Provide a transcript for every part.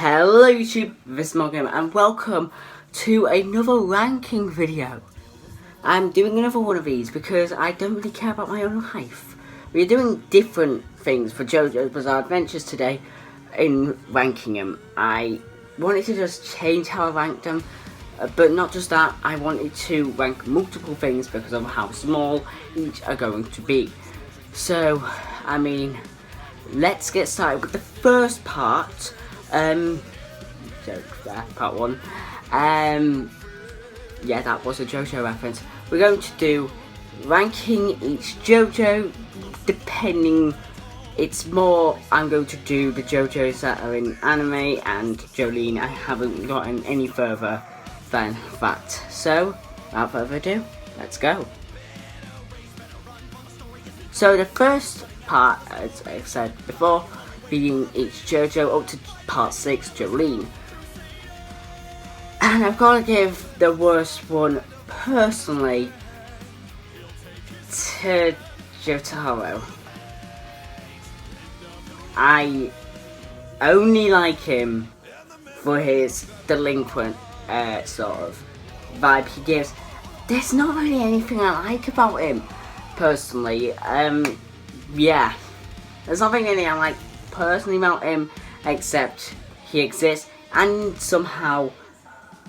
Hello YouTube, this is MaulGamer and welcome to another ranking video. I'm doing another one of these because I don't really care about my own life. We're doing different things for Jojo's Bizarre Adventures today in ranking them. I wanted to just change how I ranked them, but not just that, I wanted to rank multiple things because of how small each are going to be. So, I mean, let's get started with the first part. Joke there, part one. Yeah, that was a Jojo reference. We're going to do ranking each Jojo depending. It's more, I'm going to do the Jojos that are in anime and Jolene. I haven't gotten any further than that. So, without further ado, let's go. So the first part, as I said before, being each Jojo up to part 6, Jolene. And I've got to give the worst one, personally, to Jotaro. I only like him for his delinquent sort of vibe he gives. There's not really anything I like about him, personally. Yeah. There's nothing really I like personally about him, except he exists, and somehow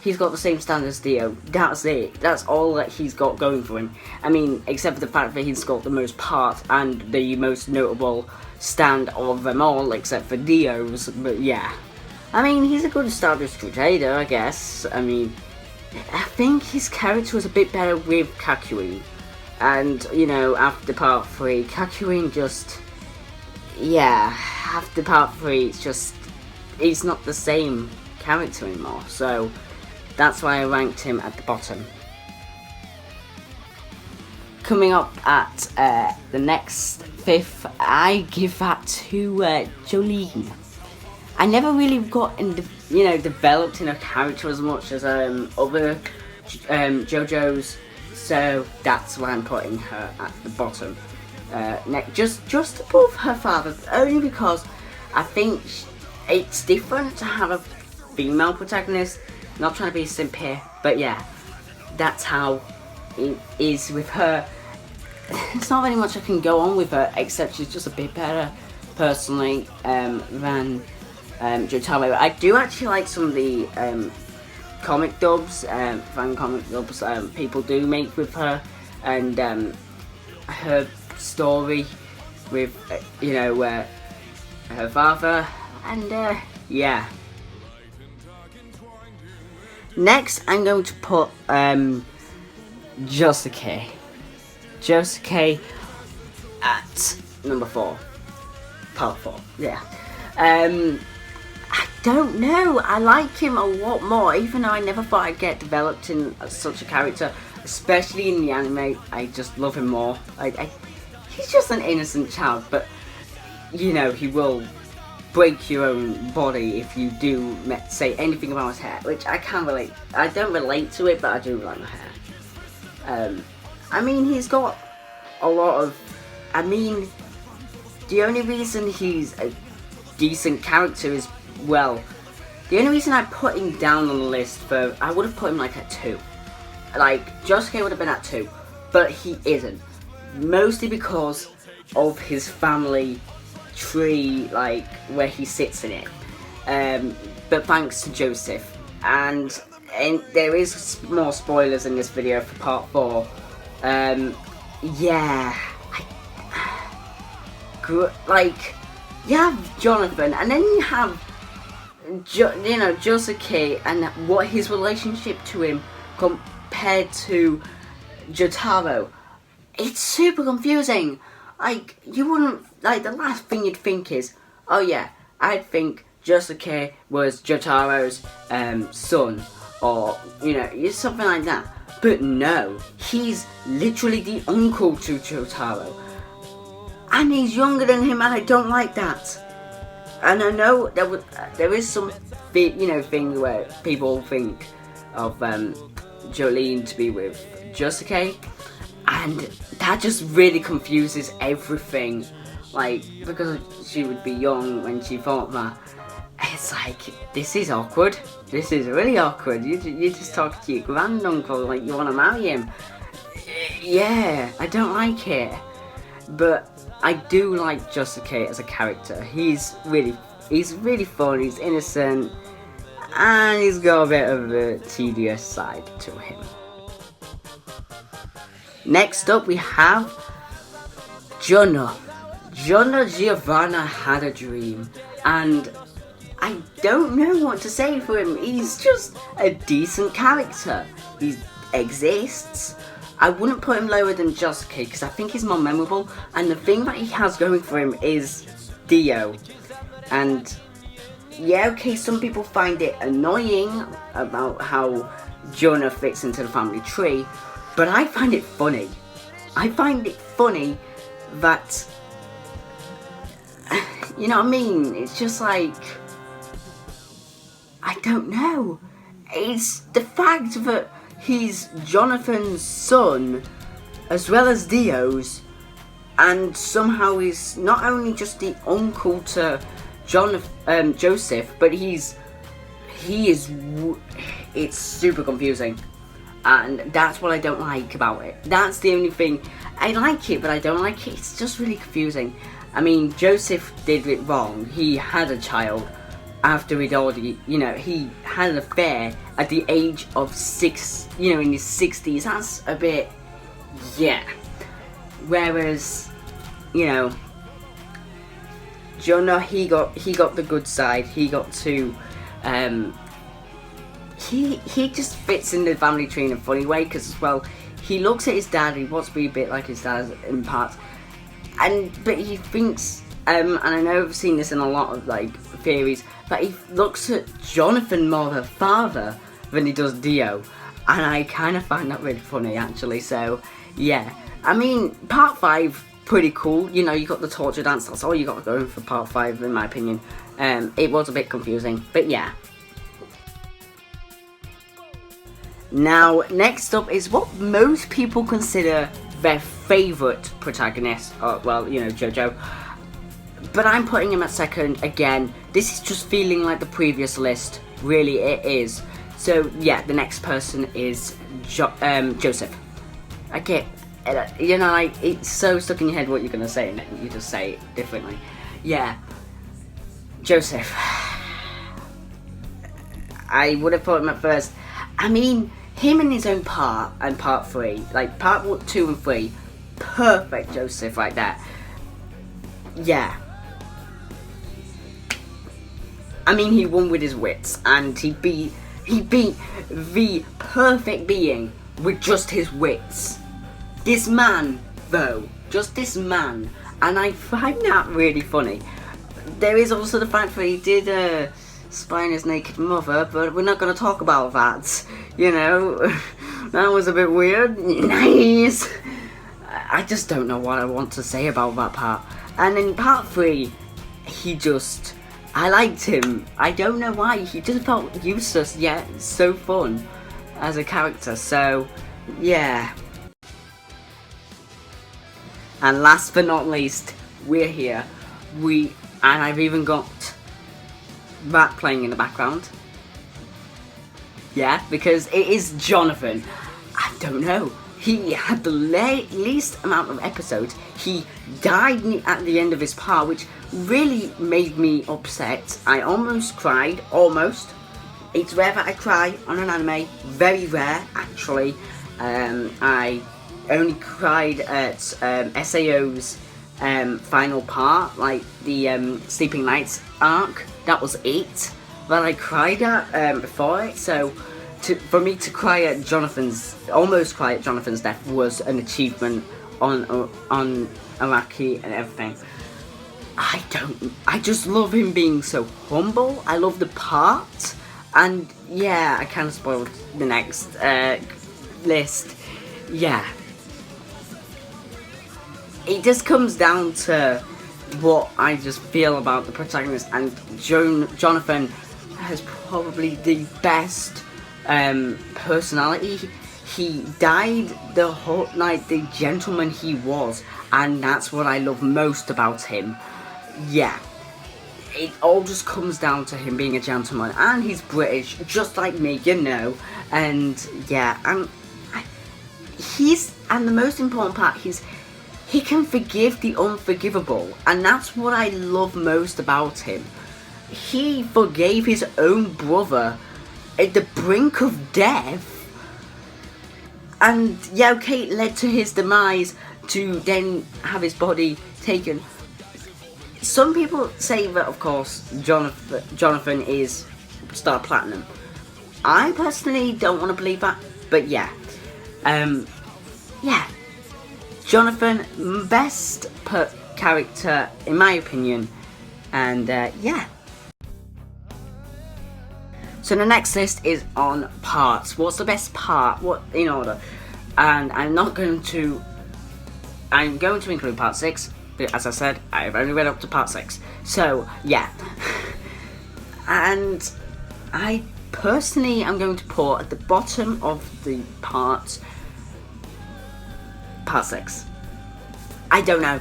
he's got the same standard as Dio. That's it. That's all that he's got going for him. I mean, except for the fact that he's got the most parts and the most notable stand of them all, except for Dio's. But yeah, I mean, he's a good stardust Crusader, I guess. I mean, I think his character was a bit better with Kakyoin. And, you know, after part 3, Kakyoin just, yeah, after part 3, it's just, he's not the same character anymore, so that's why I ranked him at the bottom. Coming up at the next 5th, I give that to Jolene. I never really got developed in a character as much as other Jojos. So that's why I'm putting her at the bottom, just above her father, only because I think it's different to have a female protagonist. Not trying to be a simp here, but yeah, that's how it is with her. There's not very much I can go on with her, except she's just a bit better, personally, than Jotaro. I do actually like some of the comic dubs, fan comic dubs people do make with her, and her story with her father, and yeah. Next, I'm going to put Josuke at number 4, part 4. Yeah. I don't know, I like him a lot more, even though I never thought I'd get developed in such a character, especially in the anime. I just love him more. He's just an innocent child, but, you know, he will break your own body if you do say anything about his hair, which I can't relate. I don't relate to it, but I do like my hair. I mean, he's got a lot of, the only reason he's a decent character is, well, the only reason I put him down on the list I would have put him like at 2. Like, Josuke would have been at 2, but he isn't. Mostly because of his family tree, like, where he sits in it. But thanks to Joseph. And there is more spoilers in this video for part 4. Yeah. You have Jonathan, and then you have Josuke, and what his relationship to him compared to Jotaro. It's super confusing. Like, you wouldn't, like, the last thing you'd think is, oh yeah, I'd think Josuke was Jotaro's son, or, something like that. But no, he's literally the uncle to Jotaro. And he's younger than him, and I don't like that. And I know there is some thing where people think of Jolene to be with Josuke, and that just really confuses everything. Like, because she would be young when she thought that, it's like, this is awkward. This is really awkward. You just talk to your granduncle like you want to marry him. Yeah, I don't like it. But I do like Josuke as a character. He's really fun, he's innocent, and he's got a bit of a tedious side to him. Next up we have Jono. Jono Giovanna had a dream, and I don't know what to say for him. He's just a decent character. He exists. I wouldn't put him lower than Josuke because I think he's more memorable, and the thing that he has going for him is Dio. And yeah, okay, some people find it annoying about how Jonah fits into the family tree, but I find it funny. I find it funny that, you know what I mean? It's just like, I don't know. It's the fact that he's Jonathan's son as well as Dio's, and somehow he's not only just the uncle to Joseph, but it's super confusing, and that's what I don't like about it. That's the only thing. I like it, but I don't like it. It's just really confusing. I mean, Joseph did it wrong. He had a child after he'd already, he had an affair at the age of 6, in his 60s. That's a bit, yeah. Whereas, Jonah, he got the good side. He got to, he just fits in the family tree in a funny way, because, well, he looks at his dad, he wants to be a bit like his dad in parts, but he thinks, and I know I've seen this in a lot of, theories, but he looks at Jonathan more of a father than he does Dio, and I kind of find that really funny, actually. So yeah, I mean, part 5, pretty cool. You got the torture dance. That's all you got going for part 5, in my opinion. It was a bit confusing, but yeah. Now, next up is what most people consider their favourite protagonist. Well, Jojo. But I'm putting him at second again. This is just feeling like the previous list. Really, it is. So, yeah, the next person is Joseph. Okay, it's so stuck in your head what you're going to say, and then you just say it differently. Yeah, Joseph. I would have put him at first. I mean, him in his own part, and part 3, part 2 and 3, perfect Joseph right there. Yeah. I mean, he won with his wits, and he beat the perfect being with just his wits. This man, though, just this man, and I find that really funny. There is also the fact that he did spy on his naked mother, but we're not going to talk about that. That was a bit weird. Nice. I just don't know what I want to say about that part. And in part 3, I liked him. I don't know why. He just felt useless, yet so fun as a character. So, yeah. And last but not least, we're here. And I've even got that playing in the background. Yeah, because it is Jonathan. I don't know. He had the least amount of episodes. He died at the end of his part, which really made me upset. I almost cried, almost. It's rare that I cry on an anime. Very rare, actually. I only cried at SAO's final part, the Sleeping Nights arc. That was it that I cried at before it. So for me to almost cry at Jonathan's death was an achievement on Araki and everything. I just love him being so humble. I love the part, and yeah, I kind of spoiled the next list. Yeah, it just comes down to what I just feel about the protagonist, and Jonathan has probably the best personality. He died the gentleman he was, and that's what I love most about him. Yeah, it all just comes down to him being a gentleman, and he's British, just like me, you know. And yeah, and the most important part, he can forgive the unforgivable, and that's what I love most about him. He forgave his own brother at the brink of death, and yeah, okay, it led to his demise, to then have his body taken. Some people say that, of course, Jonathan is Star Platinum. I personally don't want to believe that, but yeah. Yeah. Jonathan, best character, in my opinion. And, yeah. So the next list is on parts. What's the best part? What, in order? And I'm going to include part 6. As I said, I've only read up to part 6. So, yeah. And I personally am going to put at the bottom of the part 6. I don't know.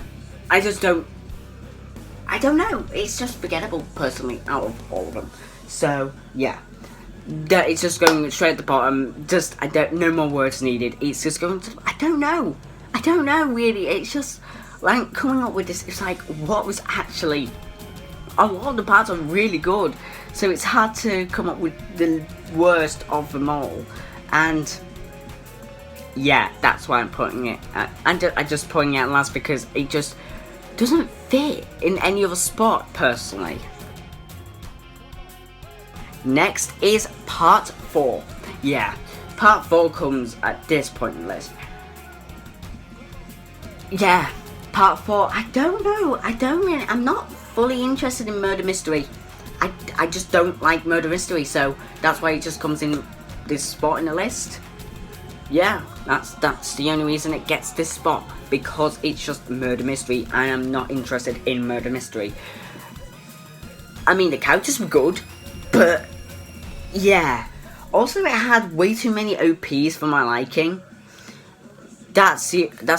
I don't know. It's just forgettable, personally, out of all of them. So, yeah. It's just going straight at the bottom. No more words needed. It's just going to, I don't know, really. It's just, like, coming up with this, it's like, what was actually, a lot of the parts are really good, so it's hard to come up with the worst of them all, and yeah, that's why I'm putting it, I'm just putting it last because it just doesn't fit in any other spot, personally. Next is part 4. Yeah, part 4 comes at this point in the list. Yeah. Part 4, I don't know, I'm not fully interested in murder mystery. I just don't like murder mystery, so that's why it just comes in this spot in the list. Yeah, that's the only reason it gets this spot, because it's just murder mystery. I am not interested in murder mystery. I mean, the characters were good, but yeah. Also, it had way too many OPs for my liking. That's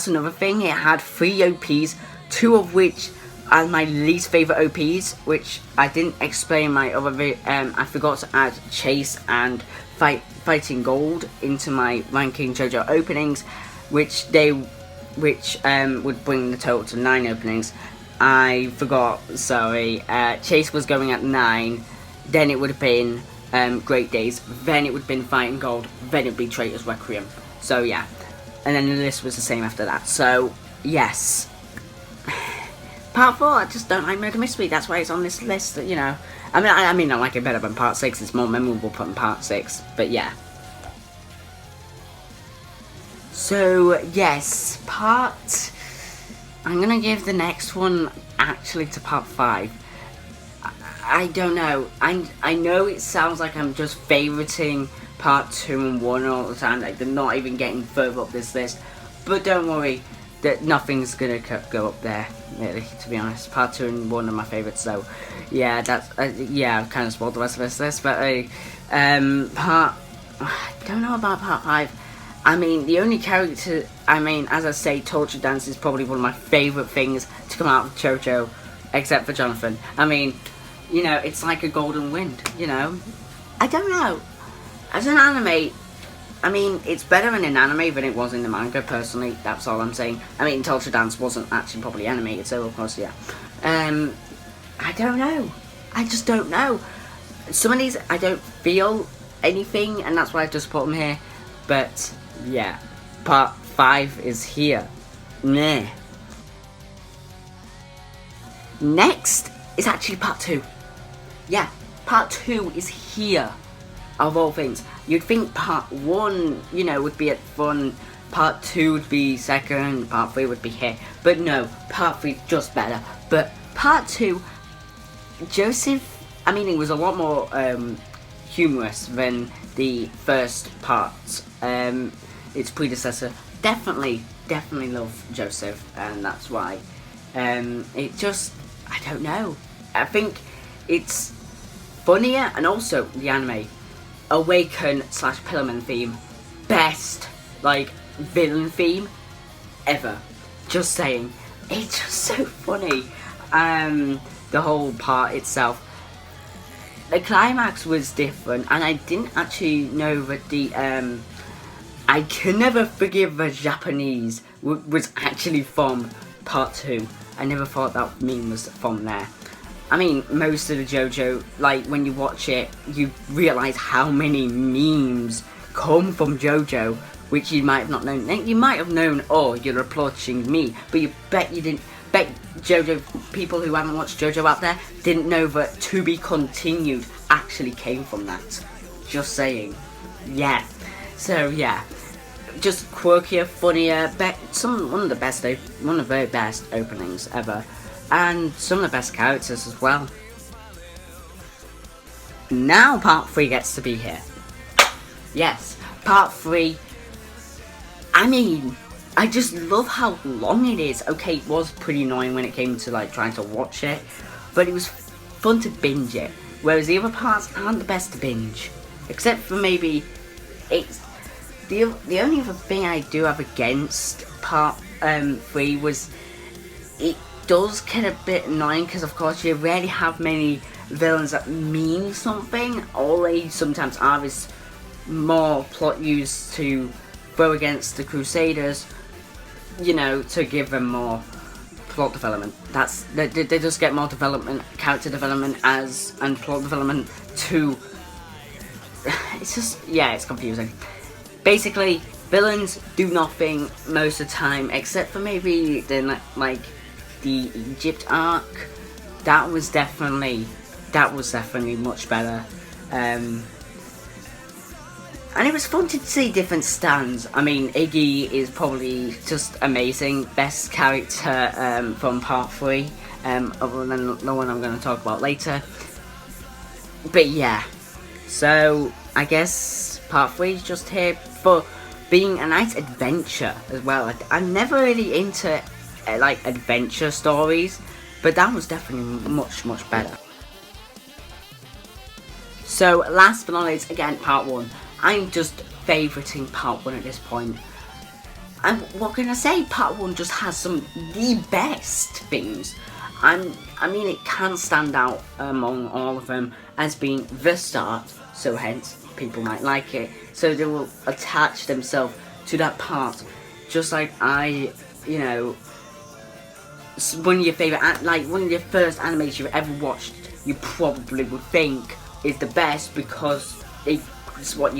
another thing. It had 3 OPs, 2 of which are my least favourite OPs, which I didn't explain in my other video. I forgot to add Chase and Fighting Gold into my ranking Jojo openings, which would bring the total to 9 openings. I forgot, sorry. Chase was going at 9, then it would have been Great Days, then it would have been Fighting Gold, then it would be Traitor's Requiem. So yeah. And then the list was the same after that. So, yes. Part 4, I just don't like murder mystery. That's why it's on this list, you know. I mean, I like it better than part 6. It's more memorable than part 6. But, yeah. So, yes. I'm going to give the next one, actually, to part 5. I don't know. I know it sounds like I'm just favoriting part 2 and 1 all the time, like they're not even getting further up this list, but don't worry, that nothing's gonna go up there, really, to be honest. Part 2 and 1 are my favourites, so yeah, that's yeah, I've kind of spoiled the rest of this list, but I don't know about part 5. I mean, the only character, as I say, Torture Dance is probably one of my favourite things to come out of Jojo, except for Jonathan. I mean, you know, it's like a golden wind, you know. I don't know. As an anime, I mean, it's better in an anime than it was in the manga, personally. That's all I'm saying. I mean, Torture Dance wasn't actually properly animated, so of course, yeah. I don't know. I just don't know. Some of these, I don't feel anything, and that's why I just put them here. But, yeah. Part 5 is here. Meh. Next is actually part 2. Yeah, part 2 is here. Of all things, you'd think part 1, you know, would be at fun, part 2 would be second, part 3 would be here, but no, part 3 is just better. But part 2, Joseph, it was a lot more humorous than the first part, its predecessor. Definitely love Joseph, and that's why, it just, I don't know, I think it's funnier, and also the anime, Awaken / Pillarman theme, best, like, villain theme ever. Just saying, it's just so funny. the whole part itself. The climax was different, and I didn't actually know that the I can never forgive the Japanese was actually from part 2. I never thought that meme was from there. I mean, most of the Jojo, like when you watch it, you realise how many memes come from Jojo, which you might have not known. You might have known, oh, you're approaching me, but you bet you didn't. Bet Jojo, people who haven't watched Jojo out there, didn't know that To Be Continued actually came from that. Just saying. Yeah. So yeah, just quirkier, funnier, one of the very best openings ever, and some of the best characters as well. Now part 3 gets to be here. Yes, part 3. I mean, I just love how long it is. Okay, it was pretty annoying when it came to like trying to watch it, but it was fun to binge it. Whereas the other parts aren't the best to binge, except for maybe it's the only other thing I do have against part 3 was it does get a bit annoying because of course you rarely have many villains that mean something. All they sometimes are is more plot used to go against the Crusaders, you know, to give them more plot development. They just get more development, character development and plot development to. It's just, yeah, it's confusing. Basically, villains do nothing most of the time, except for maybe the the Egypt arc. That was definitely much better. And it was fun to see different stands. I mean, Iggy is probably just amazing. Best character from part 3, other than the one I'm going to talk about later. But yeah, so I guess part 3 is just here for being a nice adventure as well. I'm never really into like adventure stories, but that was definitely much better. So last but not least, again, part 1. I'm just favouriting part 1 at this point. And what can I say? Part 1 just has some of the best things. I mean, it can stand out among all of them as being the start, so hence people might like it. So they will attach themselves to that part, just like you know, one of your favourite, like one of your first animes you've ever watched, you probably would think is the best because it's what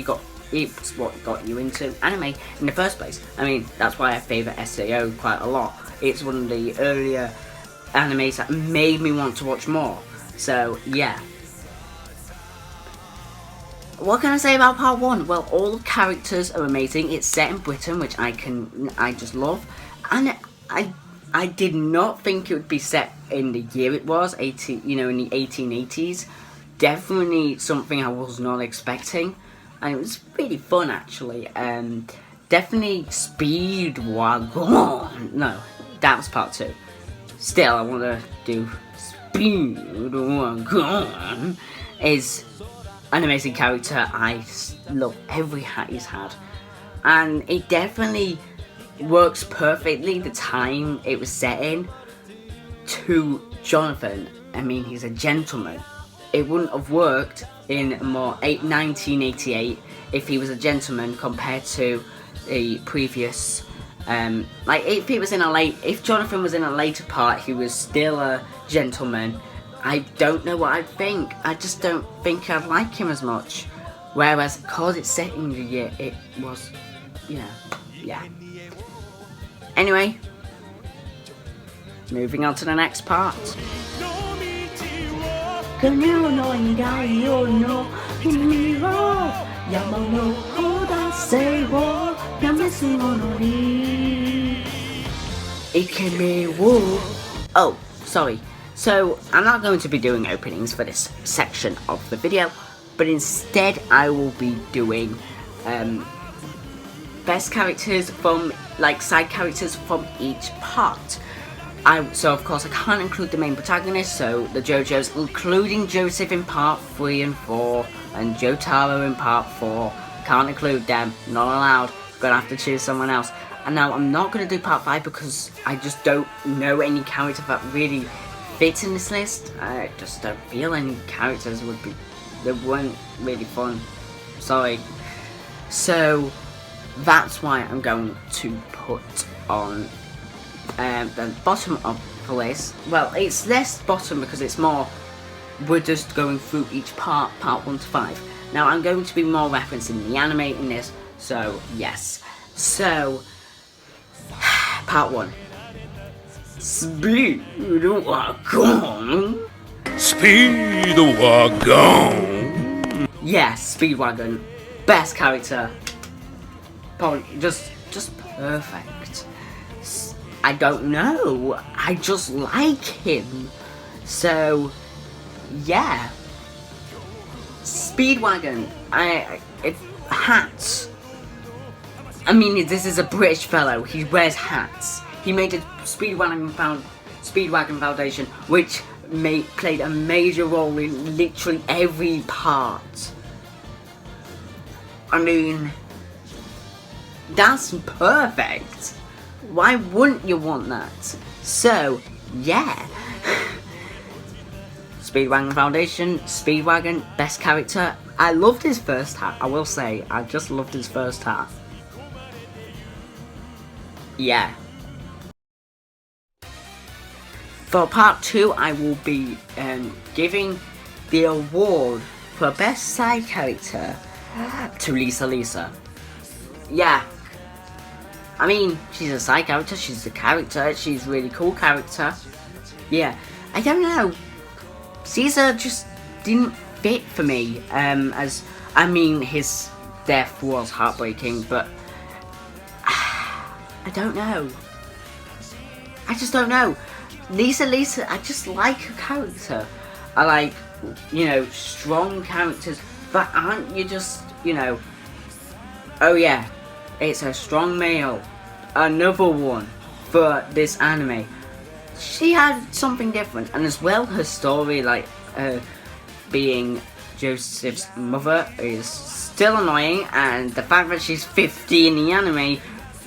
got you into anime in the first place. I mean, that's why I favour SAO quite a lot. It's one of the earlier animes that made me want to watch more. So yeah. What can I say about part 1? Well, all the characters are amazing. It's set in Britain, which I just love, and I did not think it would be set in the year it was, in the 1880s. Definitely something I was not expecting, and it was really fun actually. Definitely Speedwagon. No, that was part 2. Still, I want to do Speedwagon. Is an amazing character. I love every hat he's had, and it definitely works perfectly the time it was set in to Jonathan. I mean, he's a gentleman. It wouldn't have worked in more 1988 if he was a gentleman compared to the previous. If Jonathan was in a later part, he was still a gentleman. I don't know what I'd think. I just don't think I'd like him as much. Whereas, because it's set in the year, it was, yeah. Anyway, moving on to the next part. Oh, sorry. So, I'm not going to be doing openings for this section of the video, but instead I will be doing best characters from, side characters from each part. So of course I can't include the main protagonist, so the Jojos, including Joseph in part 3 and 4, and Jotaro in part 4, can't include them, not allowed, gonna have to choose someone else. And now I'm not gonna do part 5 because I just don't know any character that really fit in this list. I just don't feel any characters they weren't really fun. Sorry. So that's why I'm going to put on the bottom of the list. Well, it's less bottom because it's more, we're just going through each part 1 to 5. Now I'm going to be more referencing the anime in this, so yes. So, part 1. Speedwagon. Speedwagon. Yes, Speedwagon. Best character. Probably just perfect. I don't know. I just like him. So, yeah. Speedwagon. Hats. I mean, this is a British fellow. He wears hats. He made a Speedwagon Foundation, which played a major role in literally every part. I mean, that's perfect. Why wouldn't you want that? So, yeah. Speedwagon Foundation, Speedwagon, best character. I loved his first hat, I will say. I just loved his first hat. Yeah. For part 2, I will be giving the award for best side character to Lisa. Yeah. I mean, she's a side character, she's a character, she's a really cool character. Yeah. I don't know. Caesar just didn't fit for me, I mean, his death was heartbreaking, but I don't know. I just don't know. Lisa, I just like her character. I like, you know, strong characters, but aren't you just, you know, oh yeah, it's a strong male, another one for this anime. She had something different, and as well, her story, like, being Joseph's mother is still annoying, and the fact that she's 50 in the anime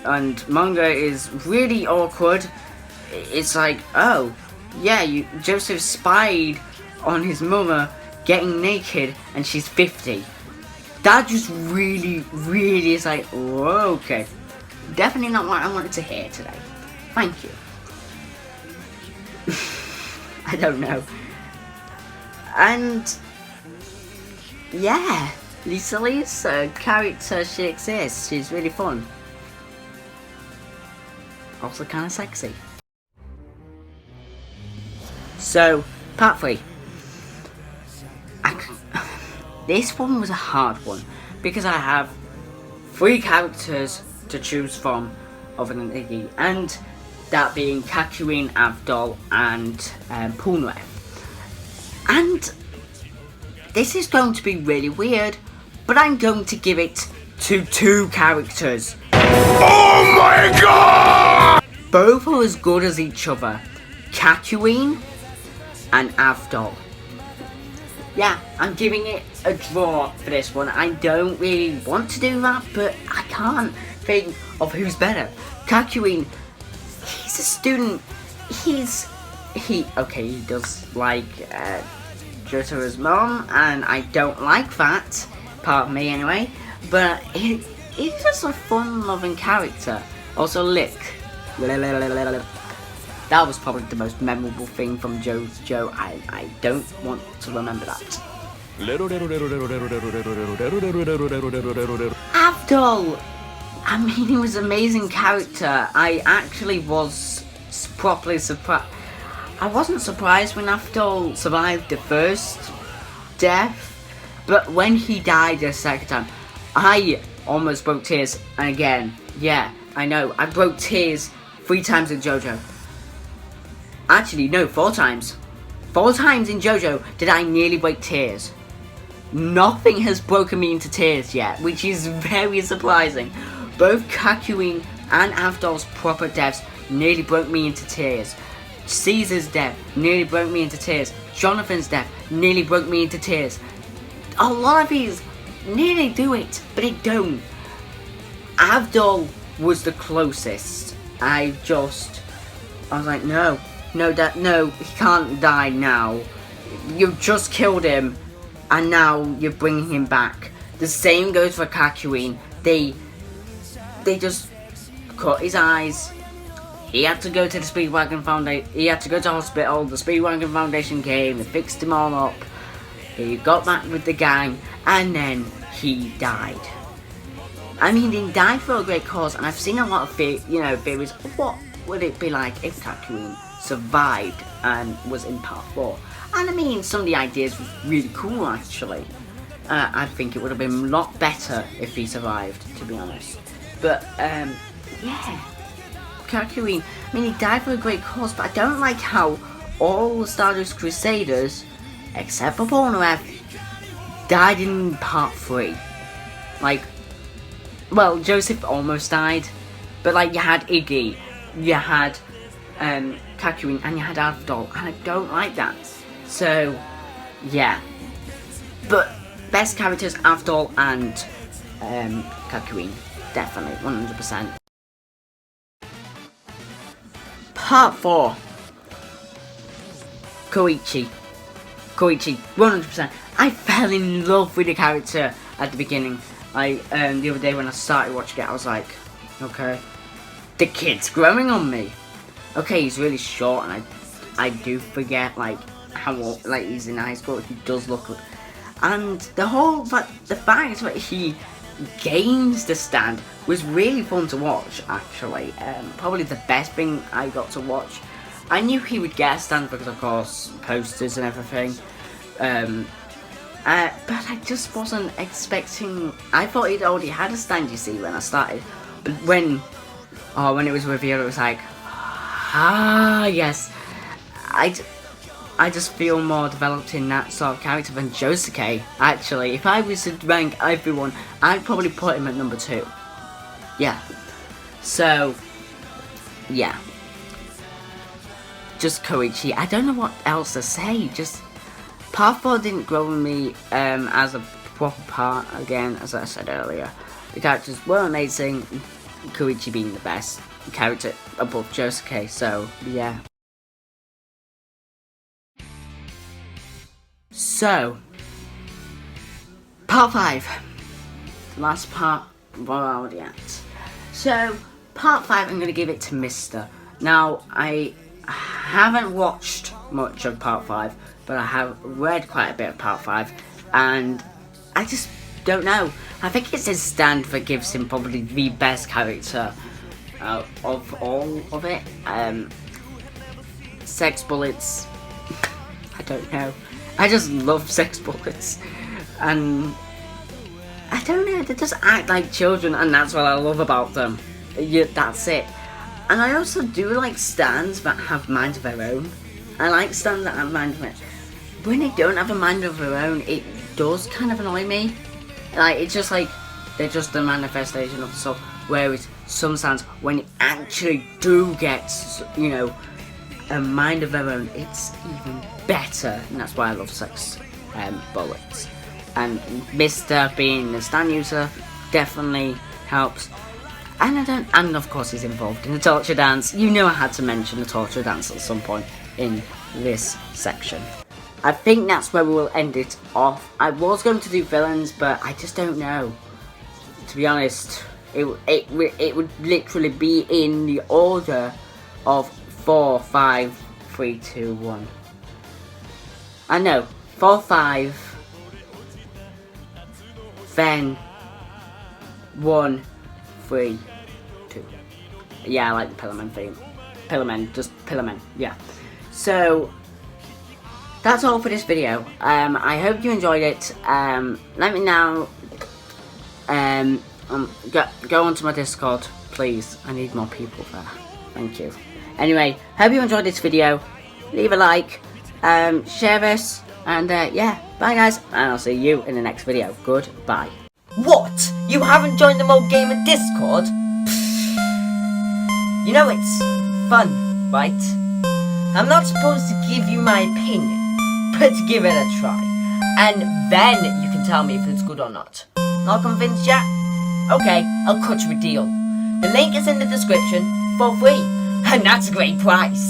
and manga is really awkward. It's like, oh, yeah, Joseph spied on his mother getting naked, and she's 50. That just really is like, oh, okay. Definitely not what I wanted to hear today. Thank you. I don't know. And yeah, Lisa, character, she exists. She's really fun. Also kind of sexy. So, part 3. This one was a hard one because I have 3 characters to choose from other than Iggy, and that being Kakyoin, Avdol, and Punre. And this is going to be really weird, but I'm going to give it to 2 characters. Oh my god! Both are as good as each other. Kakyoin and Avdol. Yeah, I'm giving it a draw for this one. I don't really want to do that, but I can't think of who's better. Kakyoin, he's a student. He does like Jojo's mom, and I don't like that, part of me anyway, but he's just a fun loving character. Also Lick. That was probably the most memorable thing from Jojo. I don't want to remember that. Avdol! I mean, he was an amazing character. I actually was properly surprised. I wasn't surprised when Avdol survived the first death, but when he died the second time, I almost broke tears. And again, yeah, I know, I broke tears 3 times in Jojo. Actually, no, 4 times. 4 times in Jojo did I nearly break tears. Nothing has broken me into tears yet, which is very surprising. Both Kakyoin and Avdol's proper deaths nearly broke me into tears. Caesar's death nearly broke me into tears. Jonathan's death nearly broke me into tears. A lot of these nearly do it, but it don't. Avdol was the closest. I was like, no, no, he can't die now. You've just killed him, and now you're bringing him back. The same goes for Kakyoin. They just cut his eyes. He had to go to the Speedwagon Foundation. He had to go to hospital. The Speedwagon Foundation came. They fixed him all up. He got back with the gang, and then he died. I mean, he died for a great cause, and I've seen a lot of theories. What would it be like if Kakyoin survived and was in part 4? And I mean, some of the ideas were really cool, actually. I think it would have been a lot better if he survived, to be honest. But yeah. Kakyoin, I mean, he died for a great cause, but I don't like how all the Stardust Crusaders, except for Polnareff, died in part 3. Like, well, Joseph almost died, but like, you had Iggy, you had Kakyoin, and you had Avdol, and I don't like that. So, yeah. But best characters, Avdol and Kakyoin, definitely, 100%. Part 4. Koichi, 100%. I fell in love with the character at the beginning. The other day when I started watching it, I was like, okay, the kid's growing on me. Okay, he's really short, and I do forget like how old, like he's in high school. He does look good, and the fact that he gains the stand was really fun to watch, actually. Probably the best thing I got to watch. I knew he would get a stand because, of course, posters and everything. But I just wasn't expecting. I thought he'd already had a stand, you see, when I started. But when it was revealed, it was like, yes. I just feel more developed in that sort of character than Josuke, actually. If I was to rank everyone, I'd probably put him at number 2. Yeah. So, yeah. Just Koichi. I don't know what else to say. Just, part 4 didn't grow with me as a proper part, again, as I said earlier. The characters were amazing, Koichi being the best character above Josuke, so, yeah. So, part 5, last part, what are we at? So, part 5, I'm going to give it to Mr. Now, I haven't watched much of part 5, but I have read quite a bit of part 5, and I just don't know. I think it's his stand that gives him probably the best character of all of it. Sex bullets, I don't know. I just love sex bullets, and I don't know, they just act like children, and that's what I love about them. Yeah, that's it. And I also do like stands that have minds of their own. I like stands that have minds of their own. When they don't have a mind of their own, it does kind of annoy me. Like, it's just like, they're just a manifestation of the soul. Whereas some stands, when you actually do get, you know, a mind of their own, it's even better, and that's why I love sex bullets. And Mr. being the stand user definitely helps. And of course he's involved in the torture dance. You know I had to mention the torture dance at some point in this section. I think that's where we will end it off. I was going to do villains, but I just don't know. To be honest, it would literally be in the order of 4, 5, 3, 2, 1. I know, 4, 5, then 1, 3, 2. Yeah, I like the Pillarmen theme. Just Pillarmen, yeah. So, that's all for this video. I hope you enjoyed it. Let me know. Go onto my Discord, please. I need more people there. Thank you. Anyway, hope you enjoyed this video. Leave a like, share this, and yeah, bye guys, and I'll see you in the next video. Goodbye. What? You haven't joined the MaulGamer Discord? You know it's fun, right? I'm not supposed to give you my opinion, but give it a try. And then you can tell me if it's good or not. Not convinced yet? Okay, I'll cut you a deal. The link is in the description for free, and that's a great price.